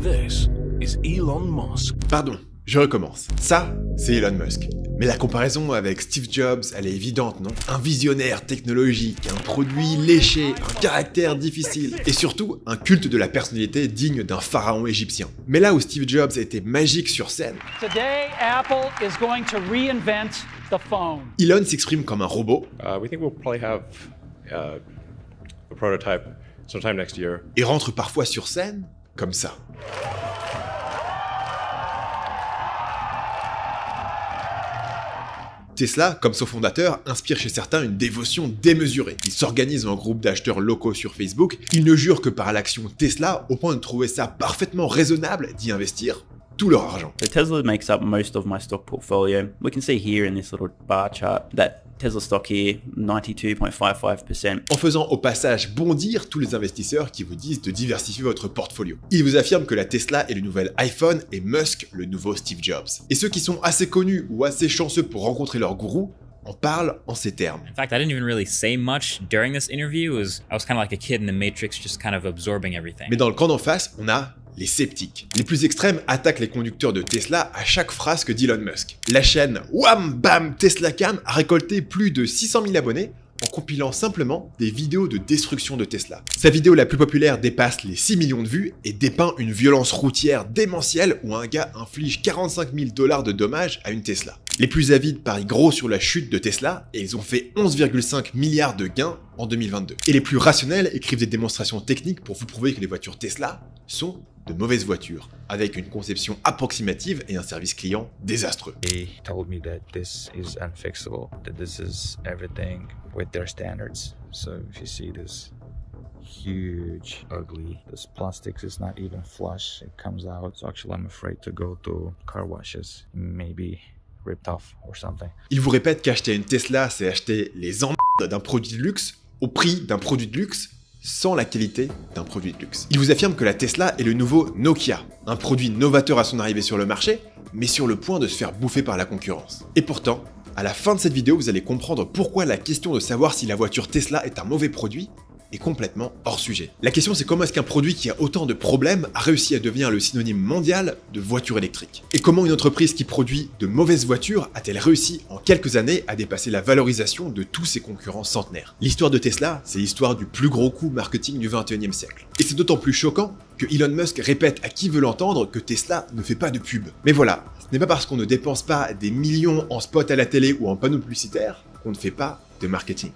This is Elon Musk. Pardon, je recommence. Ça, c'est Elon Musk. Mais la comparaison avec Steve Jobs, elle est évidente, non? Un visionnaire technologique, un produit léché, un caractère difficile, et surtout un culte de la personnalité digne d'un pharaon égyptien. Mais là où Steve Jobs était magique sur scène, Today, Apple is going to reinvent the phone. Elon s'exprime comme un robot, We think we'll probably have a prototype sometime next year. et rentre parfois sur scène comme ça. Tesla, comme son fondateur, inspire chez certains une dévotion démesurée. Il s'organise en groupe d'acheteurs locaux sur Facebook, il ne jure que par l'action Tesla, au point de trouver ça parfaitement raisonnable d'y investir tout leur argent. So Tesla makes up most of my stock portfolio. We can see here in this little bar chart that Tesla stock here, 92.55%. En faisant au passage bondir tous les investisseurs qui vous disent de diversifier votre portfolio. Ils vous affirment que la Tesla est le nouvel iPhone et Musk le nouveau Steve Jobs. Et ceux qui sont assez connus ou assez chanceux pour rencontrer leur gourou en parlent en ces termes. In fact, I didn't even really say much during this interview. I was kind of like a kid in the Matrix, just kind of absorbing everything. Mais dans le camp d'en face, on a les sceptiques. Les plus extrêmes attaquent les conducteurs de Tesla à chaque phrase que dit Elon Musk. La chaîne Wham Bam Tesla Cam a récolté plus de 600 000 abonnés en compilant simplement des vidéos de destruction de Tesla. Sa vidéo la plus populaire dépasse les 6 millions de vues et dépeint une violence routière démentielle où un gars inflige 45 000 $ de dommages à une Tesla. Les plus avides parient gros sur la chute de Tesla et ils ont fait 11,5 milliards de gains en 2022. Et les plus rationnels écrivent des démonstrations techniques pour vous prouver que les voitures Tesla sont de mauvaises voitures, avec une conception approximative et un service client désastreux. They told me that this is unfixable, that this is everything with their standards. So if you see this huge, ugly, this plastic is not even flush, it comes out. So actually I'm afraid to go to car washes, maybe ripped off or something. Ils vous répètent qu'acheter une Tesla, c'est acheter les emmerdes d'un produit de luxe au prix d'un produit de luxe, sans la qualité d'un produit de luxe. Il vous affirme que la Tesla est le nouveau Nokia, un produit novateur à son arrivée sur le marché, mais sur le point de se faire bouffer par la concurrence. Et pourtant, à la fin de cette vidéo, vous allez comprendre pourquoi la question de savoir si la voiture Tesla est un mauvais produit est complètement hors sujet. La question, c'est comment est-ce qu'un produit qui a autant de problèmes a réussi à devenir le synonyme mondial de voiture électrique? Et comment une entreprise qui produit de mauvaises voitures a-t-elle réussi en quelques années à dépasser la valorisation de tous ses concurrents centenaires? L'histoire de Tesla, c'est l'histoire du plus gros coup marketing du 21e siècle. Et c'est d'autant plus choquant que Elon Musk répète à qui veut l'entendre que Tesla ne fait pas de pub. Mais voilà, ce n'est pas parce qu'on ne dépense pas des millions en spots à la télé ou en panneaux publicitaires qu'on ne fait pas de marketing.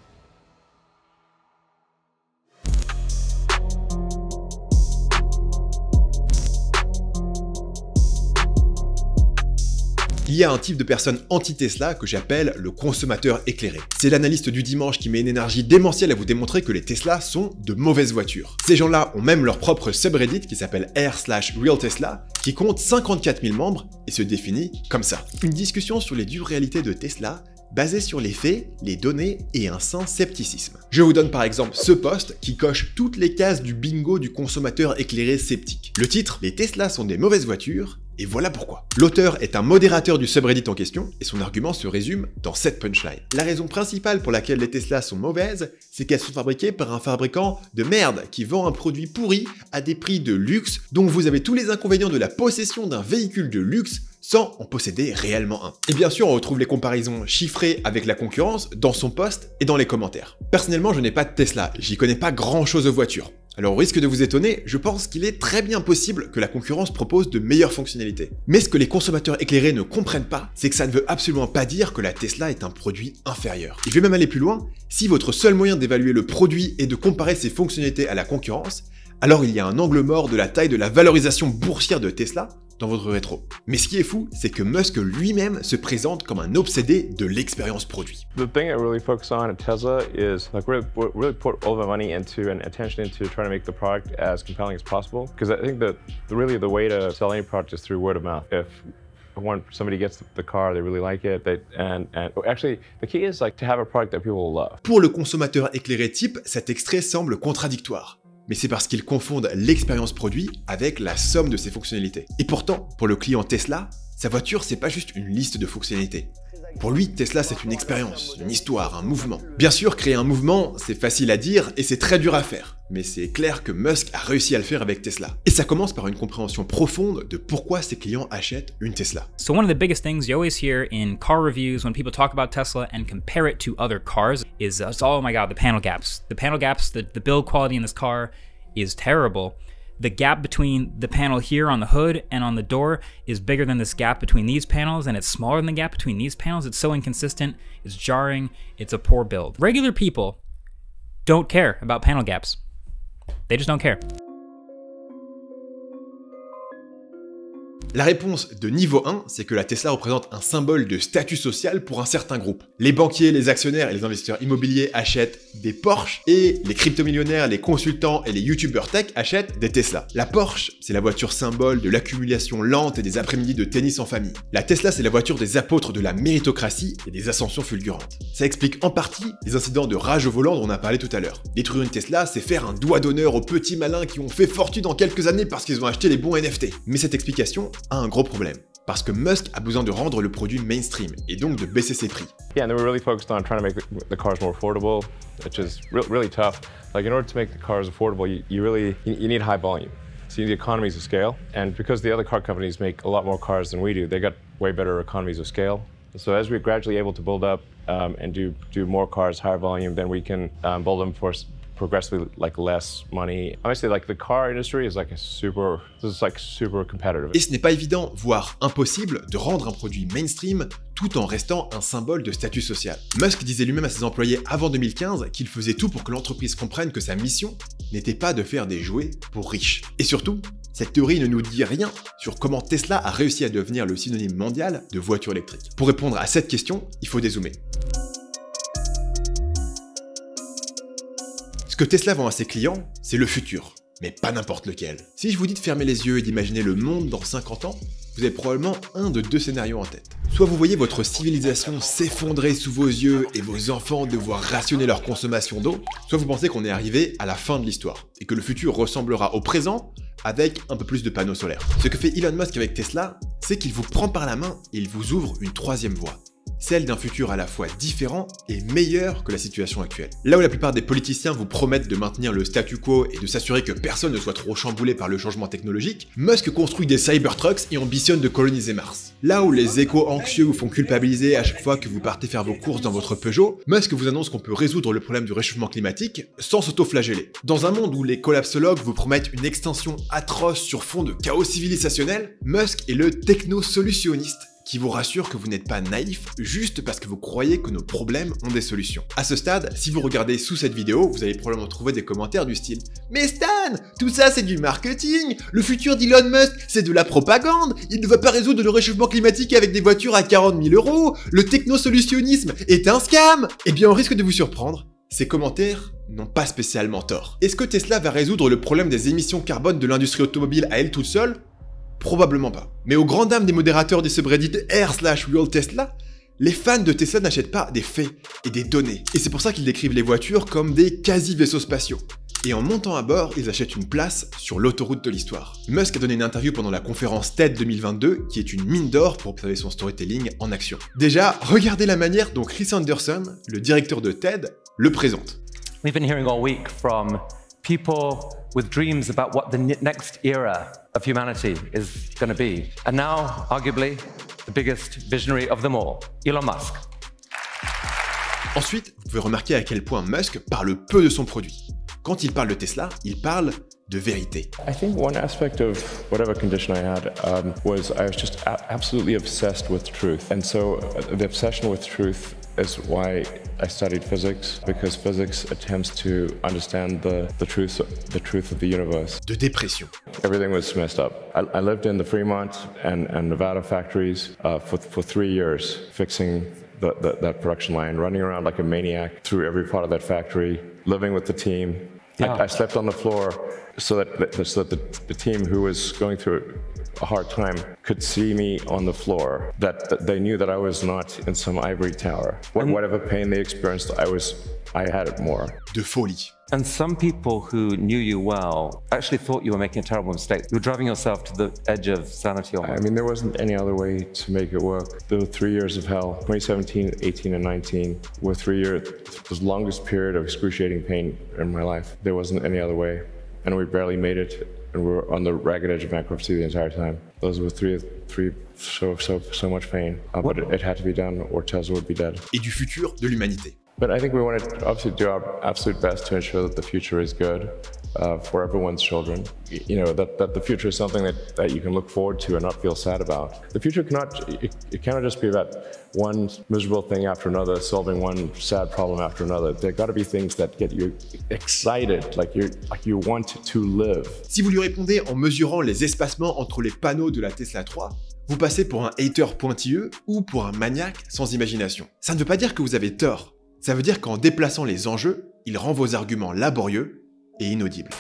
Il y a un type de personne anti-Tesla que j'appelle le consommateur éclairé. C'est l'analyste du dimanche qui met une énergie démentielle à vous démontrer que les Tesla sont de mauvaises voitures. Ces gens-là ont même leur propre subreddit qui s'appelle r/realtesla, qui compte 54 000 membres et se définit comme ça. Une discussion sur les dures réalités de Tesla, basée sur les faits, les données et un sain scepticisme. Je vous donne par exemple ce post qui coche toutes les cases du bingo du consommateur éclairé sceptique. Le titre, les Tesla sont des mauvaises voitures, et voilà pourquoi. L'auteur est un modérateur du subreddit en question, et son argument se résume dans cette punchline. La raison principale pour laquelle les Tesla sont mauvaises, c'est qu'elles sont fabriquées par un fabricant de merde qui vend un produit pourri à des prix de luxe, donc vous avez tous les inconvénients de la possession d'un véhicule de luxe sans en posséder réellement un. Et bien sûr, on retrouve les comparaisons chiffrées avec la concurrence dans son post et dans les commentaires. Personnellement, je n'ai pas de Tesla, j'y connais pas grand chose aux voitures. Alors au risque de vous étonner, je pense qu'il est très bien possible que la concurrence propose de meilleures fonctionnalités. Mais ce que les consommateurs éclairés ne comprennent pas, c'est que ça ne veut absolument pas dire que la Tesla est un produit inférieur. Et je vais même aller plus loin, si votre seul moyen d'évaluer le produit est de comparer ses fonctionnalités à la concurrence, alors il y a un angle mort de la taille de la valorisation boursière de Tesla dans votre rétro. Mais ce qui est fou, c'est que Musk lui-même se présente comme un obsédé de l'expérience produit. The thing I really focus on at Tesla is like really put all the money into and attention into trying to make the product as compelling as possible. Because I think that really the way to sell any product is through word of mouth. If when somebody gets the car, they really like it, and actually the key is like to have a product that people will love. Pour le consommateur éclairé type, cet extrait semble contradictoire. Mais c'est parce qu'ils confondent l'expérience produit avec la somme de ses fonctionnalités. Et pourtant, pour le client Tesla, sa voiture, c'est pas juste une liste de fonctionnalités. Pour lui, Tesla c'est une expérience, une histoire, un mouvement. Bien sûr, créer un mouvement, c'est facile à dire et c'est très dur à faire. Mais c'est clair que Musk a réussi à le faire avec Tesla. Et ça commence par une compréhension profonde de pourquoi ses clients achètent une Tesla. So one of the biggest things you always hear in car reviews when people talk about Tesla and compare it to other cars is, oh my god, the panel gaps. The panel gaps, the build quality in this car is terrible. The gap between the panel here on the hood and on the door is bigger than this gap between these panels, and it's smaller than the gap between these panels. It's so inconsistent, it's jarring, it's a poor build. Regular people don't care about panel gaps. They just don't care. La réponse de niveau 1, c'est que la Tesla représente un symbole de statut social pour un certain groupe. Les banquiers, les actionnaires et les investisseurs immobiliers achètent des Porsche et les crypto-millionnaires, les consultants et les youtubeurs tech achètent des Tesla. La Porsche, c'est la voiture symbole de l'accumulation lente et des après-midi de tennis en famille. La Tesla, c'est la voiture des apôtres de la méritocratie et des ascensions fulgurantes. Ça explique en partie les incidents de rage au volant dont on a parlé tout à l'heure. Détruire une Tesla, c'est faire un doigt d'honneur aux petits malins qui ont fait fortune en quelques années parce qu'ils ont acheté les bons NFT. Mais cette explication a un gros problème. Parce que Musk a besoin de rendre le produit mainstream et donc de baisser ses prix. Yeah, and they were really focused on trying to make the cars more affordable, which is really tough. Like in order to make the cars affordable, you need high volume. So you need economies of scale. And because the other car companies make a lot more cars than we do, they got way better economies of scale. So as we're gradually able to build up and do more cars, higher volume, then we can build them for progressively like less money. Honestly, like the car industry is like super competitive. Et ce n'est pas évident, voire impossible, de rendre un produit mainstream tout en restant un symbole de statut social. Musk disait lui-même à ses employés avant 2015 qu'il faisait tout pour que l'entreprise comprenne que sa mission n'était pas de faire des jouets pour riches. Et surtout, cette théorie ne nous dit rien sur comment Tesla a réussi à devenir le synonyme mondial de voiture électrique. Pour répondre à cette question, il faut dézoomer. Ce que Tesla vend à ses clients, c'est le futur, mais pas n'importe lequel. Si je vous dis de fermer les yeux et d'imaginer le monde dans 50 ans, vous avez probablement un de deux scénarios en tête. Soit vous voyez votre civilisation s'effondrer sous vos yeux et vos enfants devoir rationner leur consommation d'eau, soit vous pensez qu'on est arrivé à la fin de l'histoire, et que le futur ressemblera au présent avec un peu plus de panneaux solaires. Ce que fait Elon Musk avec Tesla, c'est qu'il vous prend par la main et il vous ouvre une troisième voie. Celle d'un futur à la fois différent et meilleur que la situation actuelle. Là où la plupart des politiciens vous promettent de maintenir le statu quo et de s'assurer que personne ne soit trop chamboulé par le changement technologique, Musk construit des Cybertrucks et ambitionne de coloniser Mars. Là où les éco-anxieux vous font culpabiliser à chaque fois que vous partez faire vos courses dans votre Peugeot, Musk vous annonce qu'on peut résoudre le problème du réchauffement climatique sans s'auto-flageller. Dans un monde où les collapsologues vous promettent une extinction atroce sur fond de chaos civilisationnel, Musk est le techno-solutionniste qui vous rassure que vous n'êtes pas naïf juste parce que vous croyez que nos problèmes ont des solutions. À ce stade, si vous regardez sous cette vidéo, vous allez probablement trouver des commentaires du style « Mais Stan, tout ça c'est du marketing, le futur d'Elon Musk c'est de la propagande, il ne va pas résoudre le réchauffement climatique avec des voitures à 40 000 €, le technosolutionnisme est un scam !» Eh bien on risque de vous surprendre, ces commentaires n'ont pas spécialement tort. Est-ce que Tesla va résoudre le problème des émissions carbone de l'industrie automobile à elle toute seule ? Probablement pas. Mais aux grandes dames des modérateurs du subreddit r/realtesla, les fans de Tesla n'achètent pas des faits et des données. Et c'est pour ça qu'ils décrivent les voitures comme des quasi-vaisseaux spatiaux. Et en montant à bord, ils achètent une place sur l'autoroute de l'histoire. Musk a donné une interview pendant la conférence TED 2022, qui est une mine d'or pour observer son storytelling en action. Déjà, regardez la manière dont Chris Anderson, le directeur de TED, le présente. We've been hearing all week from people with dreams about what the next era of humanity is going to be. And now, arguably, the biggest visionary of them all, Elon Musk. Ensuite, vous pouvez remarquer à quel point Musk parle peu de son produit. Quand il parle de Tesla, il parle de vérité. I think one aspect of whatever condition I had was I was just absolutely obsessed with truth. And so the obsession with truth is why I studied physics, because physics attempts to understand the truth of the universe. De dépression. Everything was messed up. I lived in the Fremont and Nevada factories for 3 years, fixing that production line, running around like a maniac through every part of that factory, living with the team. Yeah. I slept on the floor so that the team who was going through a hard time could see me on the floor, that they knew that I was not in some ivory tower. Whatever pain they experienced, I had it more. De folie. And some people who knew you well actually thought you were making a terrible mistake. You were driving yourself to the edge of sanity almost. I mean, there wasn't any other way to make it work. There were 3 years of hell. 2017, 18, and 19 were 3 years, the longest period of excruciating pain in my life. There wasn't any other way. And we barely made it, and we were on the ragged edge of bankruptcy the entire time. Those were so much pain. But it had to be done, or Tesla would be dead. Et du futur de l'humanité. But I think we want to obviously do our absolute best to ensure that the future is good for everyone's children. You know, that the future is something that you can look forward to and not feel sad about. The future cannot just be about one miserable thing after another, solving one sad problem after another. There got to be things that get you excited, like you want to live. Si vous lui répondez en mesurant les espacements entre les panneaux de la Tesla 3, vous passez pour un hater pointilleux ou pour un maniaque sans imagination. Ça ne veut pas dire que vous avez tort. Ça veut dire qu'en déplaçant les enjeux, il rend vos arguments laborieux et inaudibles.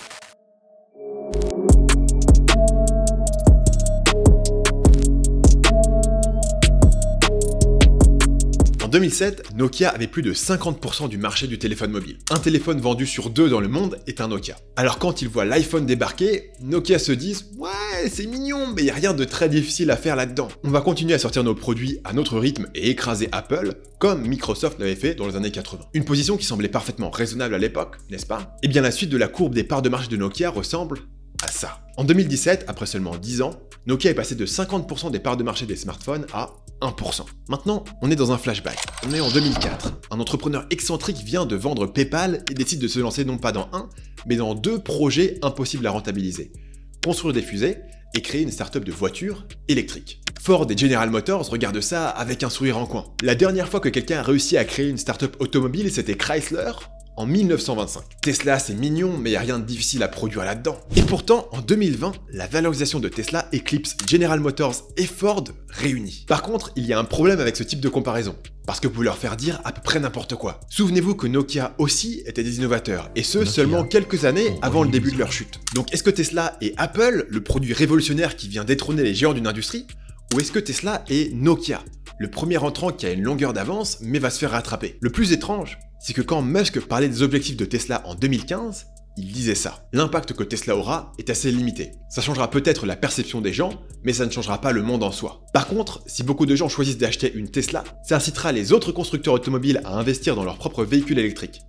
En 2007, Nokia avait plus de 50% du marché du téléphone mobile. Un téléphone vendu sur 2 dans le monde est un Nokia. Alors quand ils voient l'iPhone débarquer, Nokia se disent « Ouais, c'est mignon, mais il n'y a rien de très difficile à faire là-dedans. On va continuer à sortir nos produits à notre rythme et écraser Apple, comme Microsoft l'avait fait dans les années 80. » Une position qui semblait parfaitement raisonnable à l'époque, n'est-ce pas? Eh bien la suite de la courbe des parts de marché de Nokia ressemble à ça. En 2017, après seulement 10 ans, Nokia est passé de 50% des parts de marché des smartphones à 1%. Maintenant, on est dans un flashback. On est en 2004. Un entrepreneur excentrique vient de vendre PayPal et décide de se lancer non pas dans un, mais dans 2 projets impossibles à rentabiliser. Construire des fusées et créer une start-up de voitures électriques. Ford et General Motors regardent ça avec un sourire en coin. La dernière fois que quelqu'un a réussi à créer une start-up automobile, c'était Chrysler, en 1925. Tesla, c'est mignon, mais il n'y a rien de difficile à produire là-dedans. Et pourtant, en 2020, la valorisation de Tesla éclipse General Motors et Ford réunis. Par contre, il y a un problème avec ce type de comparaison, parce que vous pouvez leur faire dire à peu près n'importe quoi. Souvenez-vous que Nokia aussi étaient des innovateurs, et ce, seulement quelques années avant le début de leur chute. Donc est-ce que Tesla est Apple, le produit révolutionnaire qui vient détrôner les géants d'une industrie, ou est-ce que Tesla est Nokia, le premier entrant qui a une longueur d'avance mais va se faire rattraper? Le plus étrange, c'est que quand Musk parlait des objectifs de Tesla en 2015, il disait ça. L'impact que Tesla aura est assez limité. Ça changera peut-être la perception des gens, mais ça ne changera pas le monde en soi. Par contre, si beaucoup de gens choisissent d'acheter une Tesla, ça incitera les autres constructeurs automobiles à investir dans leurs propres véhicules électriques.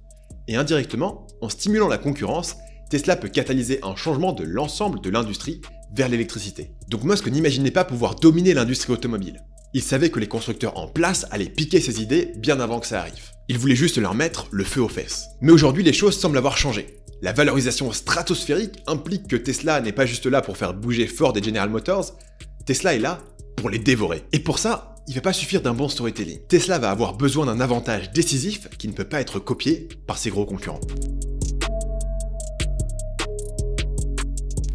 Et indirectement, en stimulant la concurrence, Tesla peut catalyser un changement de l'ensemble de l'industrie vers l'électricité. Donc Musk n'imaginait pas pouvoir dominer l'industrie automobile. Il savait que les constructeurs en place allaient piquer ses idées bien avant que ça arrive. Il voulait juste leur mettre le feu aux fesses. Mais aujourd'hui, les choses semblent avoir changé. La valorisation stratosphérique implique que Tesla n'est pas juste là pour faire bouger Ford et General Motors, Tesla est là pour les dévorer. Et pour ça, il ne va pas suffire d'un bon storytelling. Tesla va avoir besoin d'un avantage décisif qui ne peut pas être copié par ses gros concurrents.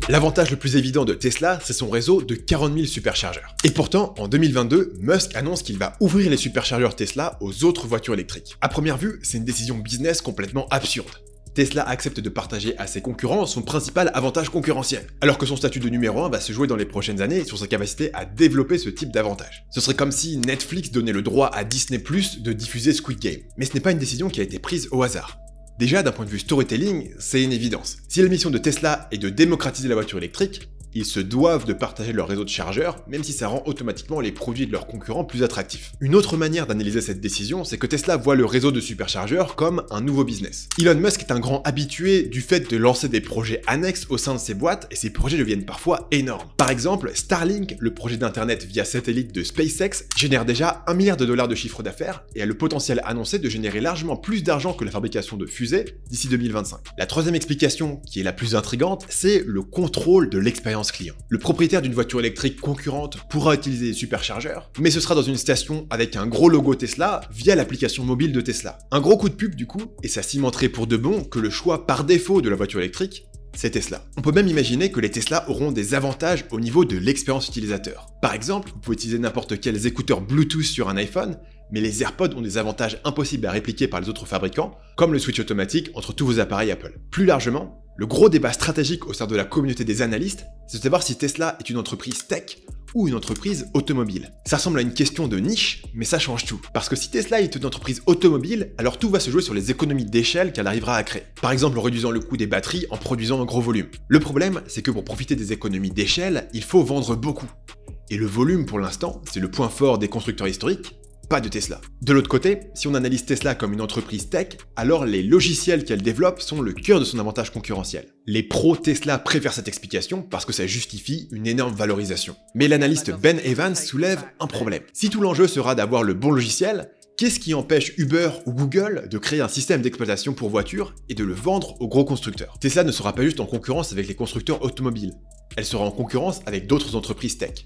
L'avantage le plus évident de Tesla, c'est son réseau de 40 000 superchargeurs. Et pourtant, en 2022, Musk annonce qu'il va ouvrir les superchargeurs Tesla aux autres voitures électriques. À première vue, c'est une décision business complètement absurde. Tesla accepte de partager à ses concurrents son principal avantage concurrentiel, alors que son statut de numéro 1 va se jouer dans les prochaines années sur sa capacité à développer ce type d'avantage. Ce serait comme si Netflix donnait le droit à Disney+ de diffuser Squid Game. Mais ce n'est pas une décision qui a été prise au hasard. Déjà, d'un point de vue storytelling, c'est une évidence. Si la mission de Tesla est de démocratiser la voiture électrique, ils se doivent de partager leur réseau de chargeurs, même si ça rend automatiquement les produits de leurs concurrents plus attractifs. Une autre manière d'analyser cette décision, c'est que Tesla voit le réseau de superchargeurs comme un nouveau business. Elon Musk est un grand habitué du fait de lancer des projets annexes au sein de ses boîtes, et ces projets deviennent parfois énormes. Par exemple, Starlink, le projet d'internet via satellite de SpaceX, génère déjà $1 milliard de chiffre d'affaires, et a le potentiel annoncé de générer largement plus d'argent que la fabrication de fusées d'ici 2025. La troisième explication, qui est la plus intrigante, c'est le contrôle de l'expérience client. Le propriétaire d'une voiture électrique concurrente pourra utiliser des superchargeurs, mais ce sera dans une station avec un gros logo Tesla via l'application mobile de Tesla. Un gros coup de pub du coup, et ça cimenterait pour de bon que le choix par défaut de la voiture électrique, c'est Tesla. On peut même imaginer que les Tesla auront des avantages au niveau de l'expérience utilisateur. Par exemple, vous pouvez utiliser n'importe quels écouteurs Bluetooth sur un iPhone, mais les AirPods ont des avantages impossibles à répliquer par les autres fabricants, comme le switch automatique entre tous vos appareils Apple. Plus largement, le gros débat stratégique au sein de la communauté des analystes, c'est de savoir si Tesla est une entreprise tech ou une entreprise automobile. Ça ressemble à une question de niche, mais ça change tout. Parce que si Tesla est une entreprise automobile, alors tout va se jouer sur les économies d'échelle qu'elle arrivera à créer. Par exemple en réduisant le coût des batteries en produisant un gros volume. Le problème, c'est que pour profiter des économies d'échelle, il faut vendre beaucoup. Et le volume, pour l'instant, c'est le point fort des constructeurs historiques, pas de Tesla. De l'autre côté, si on analyse Tesla comme une entreprise tech, alors les logiciels qu'elle développe sont le cœur de son avantage concurrentiel. Les pros Tesla préfèrent cette explication parce que ça justifie une énorme valorisation. Mais l'analyste Ben Evans soulève un problème. Si tout l'enjeu sera d'avoir le bon logiciel, qu'est-ce qui empêche Uber ou Google de créer un système d'exploitation pour voitures et de le vendre aux gros constructeurs? Tesla ne sera pas juste en concurrence avec les constructeurs automobiles, elle sera en concurrence avec d'autres entreprises tech.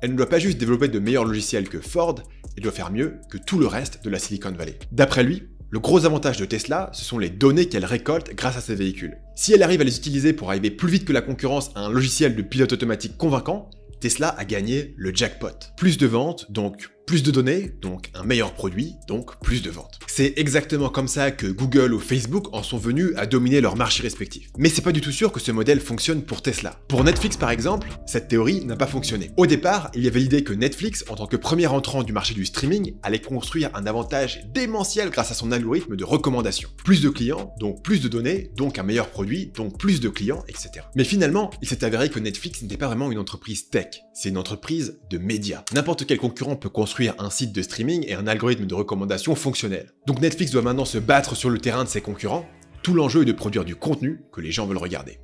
Elle ne doit pas juste développer de meilleurs logiciels que Ford, elle doit faire mieux que tout le reste de la Silicon Valley. D'après lui, le gros avantage de Tesla, ce sont les données qu'elle récolte grâce à ses véhicules. Si elle arrive à les utiliser pour arriver plus vite que la concurrence à un logiciel de pilote automatique convaincant, Tesla a gagné le jackpot. Plus de ventes, donc plus de données, donc un meilleur produit, donc plus de ventes. C'est exactement comme ça que Google ou Facebook en sont venus à dominer leurs marchés respectifs. Mais c'est pas du tout sûr que ce modèle fonctionne pour Tesla. Pour Netflix par exemple, cette théorie n'a pas fonctionné. Au départ, il y avait l'idée que Netflix, en tant que premier entrant du marché du streaming, allait construire un avantage démentiel grâce à son algorithme de recommandation. Plus de clients, donc plus de données, donc un meilleur produit, donc plus de clients, etc. Mais finalement, il s'est avéré que Netflix n'était pas vraiment une entreprise tech, c'est une entreprise de médias. N'importe quel concurrent peut construire un site de streaming et un algorithme de recommandation fonctionnel. Donc Netflix doit maintenant se battre sur le terrain de ses concurrents. Tout l'enjeu est de produire du contenu que les gens veulent regarder.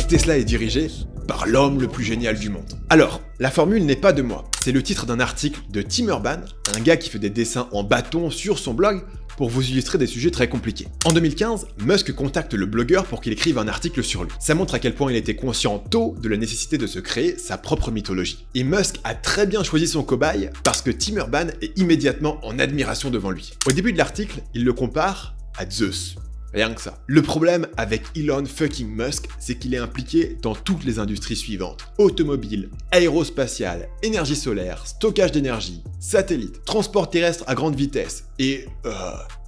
Tesla est dirigé par l'homme le plus génial du monde. Alors, la formule n'est pas de moi, c'est le titre d'un article de Tim Urban, un gars qui fait des dessins en bâton sur son blog pour vous illustrer des sujets très compliqués. En 2015, Musk contacte le blogueur pour qu'il écrive un article sur lui. Ça montre à quel point il était conscient tôt de la nécessité de se créer sa propre mythologie. Et Musk a très bien choisi son cobaye parce que Tim Urban est immédiatement en admiration devant lui. Au début de l'article, il le compare à Zeus. Rien que ça. Le problème avec Elon fucking Musk, c'est qu'il est impliqué dans toutes les industries suivantes. Automobile, aérospatiale, énergie solaire, stockage d'énergie, satellite, transport terrestre à grande vitesse et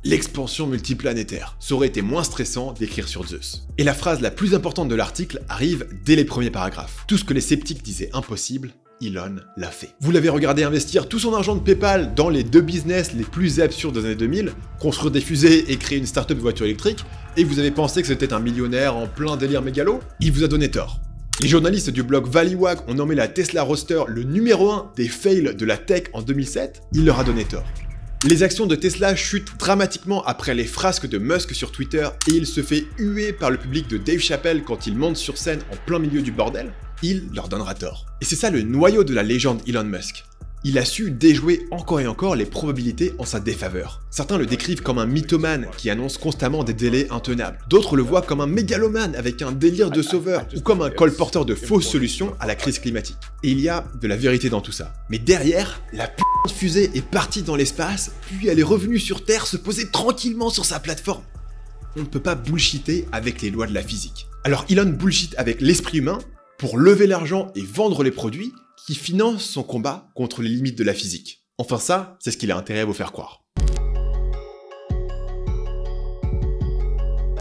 l'expansion multiplanétaire. Ça aurait été moins stressant d'écrire sur Zeus. Et la phrase la plus importante de l'article arrive dès les premiers paragraphes. Tout ce que les sceptiques disaient impossible, Elon l'a fait. Vous l'avez regardé investir tout son argent de PayPal dans les deux business les plus absurdes des années 2000, construire des fusées et créer une start-up de voitures électriques, et vous avez pensé que c'était un millionnaire en plein délire mégalo? Il vous a donné tort. Les journalistes du blog Valleywag ont nommé la Tesla Roadster le numéro 1 des fails de la tech en 2007, il leur a donné tort. Les actions de Tesla chutent dramatiquement après les frasques de Musk sur Twitter et il se fait huer par le public de Dave Chappelle quand il monte sur scène en plein milieu du bordel. Il leur donnera tort. Et c'est ça le noyau de la légende Elon Musk. Il a su déjouer encore et encore les probabilités en sa défaveur. Certains le décrivent comme un mythomane qui annonce constamment des délais intenables. D'autres le voient comme un mégalomane avec un délire de sauveur ou comme un colporteur de fausses solutions à la crise climatique. Et il y a de la vérité dans tout ça. Mais derrière, la p*** de fusée est partie dans l'espace, puis elle est revenue sur Terre se poser tranquillement sur sa plateforme. On ne peut pas bullshiter avec les lois de la physique. Alors Elon bullshit avec l'esprit humain pour lever l'argent et vendre les produits qui finance son combat contre les limites de la physique. Enfin ça, c'est ce qu'il a intérêt à vous faire croire.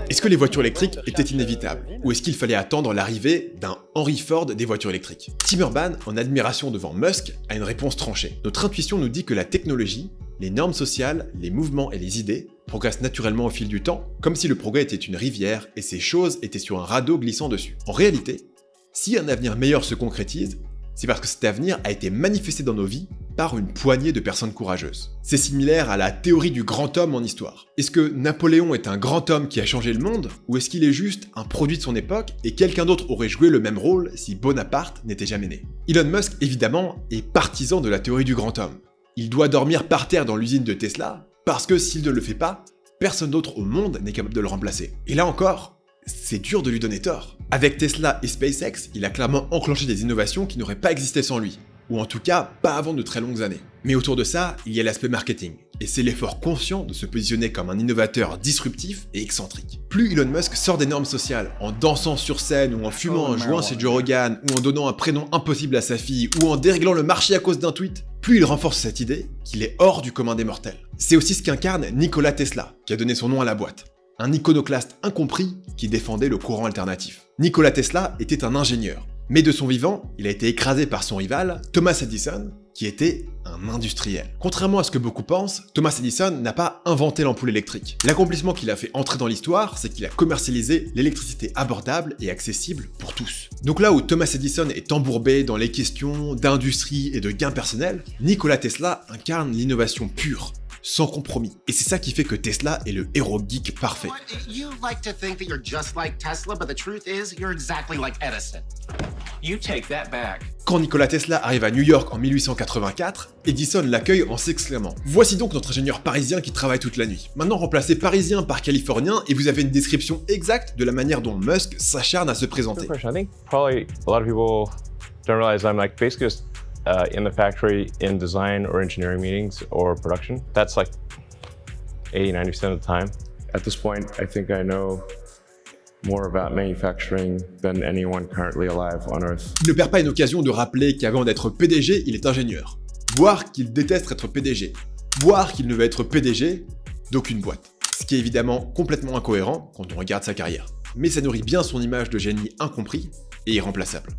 Est-ce que les voitures électriques étaient inévitables? Ou est-ce qu'il fallait attendre l'arrivée d'un Henry Ford des voitures électriques? Tim Urban, en admiration devant Musk, a une réponse tranchée. Notre intuition nous dit que la technologie, les normes sociales, les mouvements et les idées progressent naturellement au fil du temps, comme si le progrès était une rivière et ces choses étaient sur un radeau glissant dessus. En réalité, si un avenir meilleur se concrétise, c'est parce que cet avenir a été manifesté dans nos vies par une poignée de personnes courageuses. C'est similaire à la théorie du grand homme en histoire. Est-ce que Napoléon est un grand homme qui a changé le monde, ou est-ce qu'il est juste un produit de son époque et quelqu'un d'autre aurait joué le même rôle si Bonaparte n'était jamais né? Elon Musk, évidemment, est partisan de la théorie du grand homme. Il doit dormir par terre dans l'usine de Tesla, parce que s'il ne le fait pas, personne d'autre au monde n'est capable de le remplacer. Et là encore, c'est dur de lui donner tort. Avec Tesla et SpaceX, il a clairement enclenché des innovations qui n'auraient pas existé sans lui, ou en tout cas pas avant de très longues années. Mais autour de ça, il y a l'aspect marketing. Et c'est l'effort conscient de se positionner comme un innovateur disruptif et excentrique. Plus Elon Musk sort des normes sociales, en dansant sur scène ou en fumant un joint chez Joe Rogan ou en donnant un prénom impossible à sa fille ou en déréglant le marché à cause d'un tweet, plus il renforce cette idée qu'il est hors du commun des mortels. C'est aussi ce qu'incarne Nikola Tesla, qui a donné son nom à la boîte. Un iconoclaste incompris qui défendait le courant alternatif. Nikola Tesla était un ingénieur, mais de son vivant, il a été écrasé par son rival, Thomas Edison, qui était un industriel. Contrairement à ce que beaucoup pensent, Thomas Edison n'a pas inventé l'ampoule électrique. L'accomplissement qu'il a fait entrer dans l'histoire, c'est qu'il a commercialisé l'électricité abordable et accessible pour tous. Donc là où Thomas Edison est embourbé dans les questions d'industrie et de gains personnels, Nikola Tesla incarne l'innovation pure, sans compromis. Et c'est ça qui fait que Tesla est le héros geek parfait. You like to think that you're just like Tesla, but the truth is you're exactly like Edison. You take that back. Quand Nikola Tesla arrive à New York en 1884, Edison l'accueille en s'exclamant « Voici donc notre ingénieur parisien qui travaille toute la nuit. Maintenant remplacez parisien par californien et vous avez une description exacte de la manière dont Musk s'acharne à se présenter. » I think probably a lot of people don't realize I'm like basically just in the factory in design or engineering meetings or production. That's like 80-90% of the time. At this point, I think I know more about manufacturing than anyone currently alive on Earth. Il ne perd pas une occasion de rappeler qu'avant d'être PDG, il est ingénieur. Voire qu'il déteste être PDG. Voire qu'il ne veut être PDG d'aucune boîte. Ce qui est évidemment complètement incohérent quand on regarde sa carrière. Mais ça nourrit bien son image de génie incompris et irremplaçable.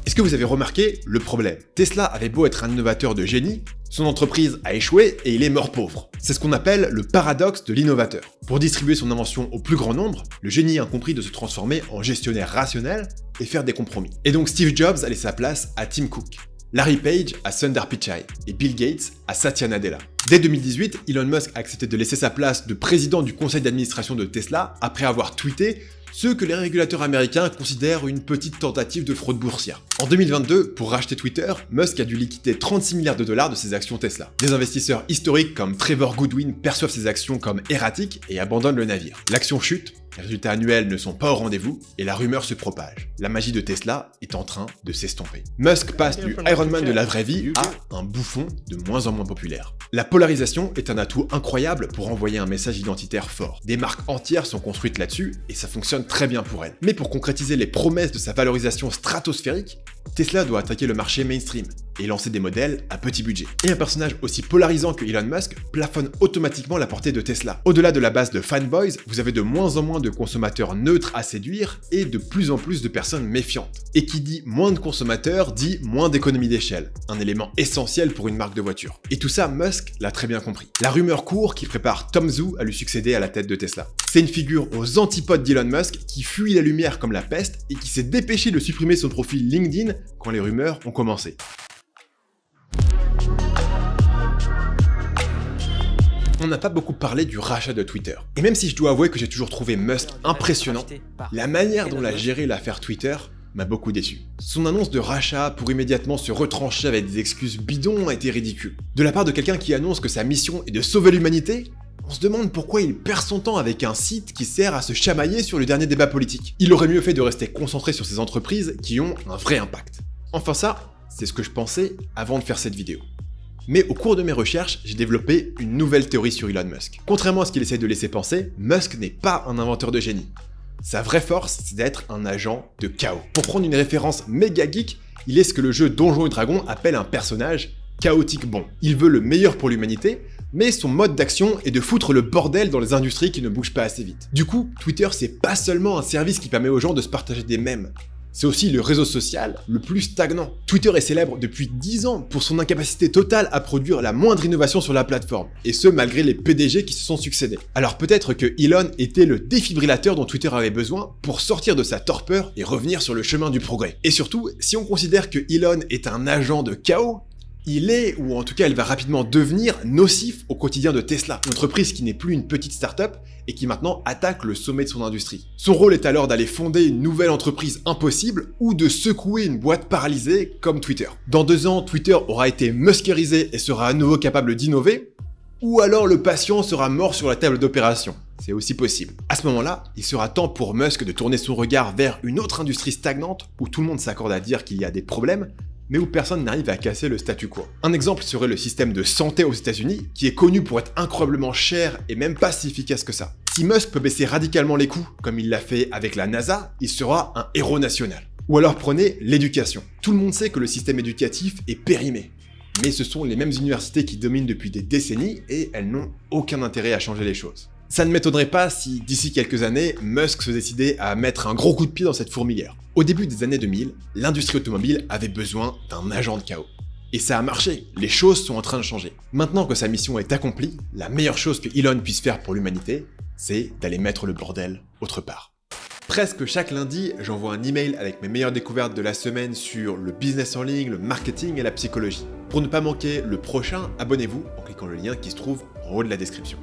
Est-ce que vous avez remarqué le problème? Tesla avait beau être un innovateur de génie, son entreprise a échoué et il est mort pauvre. C'est ce qu'on appelle le paradoxe de l'innovateur. Pour distribuer son invention au plus grand nombre, le génie a compris de se transformer en gestionnaire rationnel et faire des compromis. Et donc Steve Jobs a laissé sa place à Tim Cook, Larry Page à Sundar Pichai et Bill Gates à Satya Nadella. Dès 2018, Elon Musk a accepté de laisser sa place de président du conseil d'administration de Tesla après avoir tweeté ce que les régulateurs américains considèrent une petite tentative de fraude boursière. En 2022, pour racheter Twitter, Musk a dû liquider 36 milliards de dollars de ses actions Tesla. Des investisseurs historiques comme Trevor Goodwin perçoivent ces actions comme erratiques et abandonnent le navire. L'action chute, les résultats annuels ne sont pas au rendez-vous et la rumeur se propage. La magie de Tesla est en train de s'estomper. Musk passe du Iron Man de la vraie vie à un bouffon de moins en moins populaire. La polarisation est un atout incroyable pour envoyer un message identitaire fort. Des marques entières sont construites là-dessus et ça fonctionne très bien pour elles. Mais pour concrétiser les promesses de sa valorisation stratosphérique, Tesla doit attaquer le marché mainstream et lancer des modèles à petit budget. Et un personnage aussi polarisant que Elon Musk plafonne automatiquement la portée de Tesla. Au-delà de la base de fanboys, vous avez de moins en moins de consommateurs neutres à séduire et de plus en plus de personnes méfiantes. Et qui dit moins de consommateurs dit moins d'économie d'échelle, un élément essentiel pour une marque de voiture. Et tout ça, Musk l'a très bien compris. La rumeur court qui prépare Tom Zhu à lui succéder à la tête de Tesla. C'est une figure aux antipodes d'Elon Musk qui fuit la lumière comme la peste et qui s'est dépêché de supprimer son profil LinkedIn quand les rumeurs ont commencé. On n'a pas beaucoup parlé du rachat de Twitter. Et même si je dois avouer que j'ai toujours trouvé Musk impressionnant, la manière dont il a géré l'affaire Twitter m'a beaucoup déçu. Son annonce de rachat pour immédiatement se retrancher avec des excuses bidons a été ridicule. De la part de quelqu'un qui annonce que sa mission est de sauver l'humanité, on se demande pourquoi il perd son temps avec un site qui sert à se chamailler sur le dernier débat politique. Il aurait mieux fait de rester concentré sur ces entreprises qui ont un vrai impact. Enfin ça, c'est ce que je pensais avant de faire cette vidéo. Mais au cours de mes recherches, j'ai développé une nouvelle théorie sur Elon Musk. Contrairement à ce qu'il essaie de laisser penser, Musk n'est pas un inventeur de génie. Sa vraie force, c'est d'être un agent de chaos. Pour prendre une référence méga geek, il est ce que le jeu Donjons et Dragons appelle un personnage chaotique bon. Il veut le meilleur pour l'humanité, mais son mode d'action est de foutre le bordel dans les industries qui ne bougent pas assez vite. Du coup, Twitter c'est pas seulement un service qui permet aux gens de se partager des mèmes, c'est aussi le réseau social le plus stagnant. Twitter est célèbre depuis 10 ans pour son incapacité totale à produire la moindre innovation sur la plateforme, et ce malgré les PDG qui se sont succédés. Alors peut-être que Elon était le défibrillateur dont Twitter avait besoin pour sortir de sa torpeur et revenir sur le chemin du progrès. Et surtout, si on considère que Elon est un agent de chaos, il est, ou en tout cas elle va rapidement devenir, nocif au quotidien de Tesla, une entreprise qui n'est plus une petite start-up et qui maintenant attaque le sommet de son industrie. Son rôle est alors d'aller fonder une nouvelle entreprise impossible ou de secouer une boîte paralysée comme Twitter. Dans 2 ans, Twitter aura été muskerisé et sera à nouveau capable d'innover, ou alors le patient sera mort sur la table d'opération. C'est aussi possible. À ce moment-là, il sera temps pour Musk de tourner son regard vers une autre industrie stagnante où tout le monde s'accorde à dire qu'il y a des problèmes, mais où personne n'arrive à casser le statu quo. Un exemple serait le système de santé aux États-Unis, qui est connu pour être incroyablement cher et même pas si efficace que ça. Si Musk peut baisser radicalement les coûts, comme il l'a fait avec la NASA, il sera un héros national. Ou alors prenez l'éducation. Tout le monde sait que le système éducatif est périmé. Mais ce sont les mêmes universités qui dominent depuis des décennies et elles n'ont aucun intérêt à changer les choses. Ça ne m'étonnerait pas si, d'ici quelques années, Musk se décidait à mettre un gros coup de pied dans cette fourmilière. Au début des années 2000, l'industrie automobile avait besoin d'un agent de chaos. Et ça a marché, les choses sont en train de changer. Maintenant que sa mission est accomplie, la meilleure chose que Elon puisse faire pour l'humanité, c'est d'aller mettre le bordel autre part. Presque chaque lundi, j'envoie un email avec mes meilleures découvertes de la semaine sur le business en ligne, le marketing et la psychologie. Pour ne pas manquer le prochain, abonnez-vous en cliquant le lien qui se trouve en haut de la description.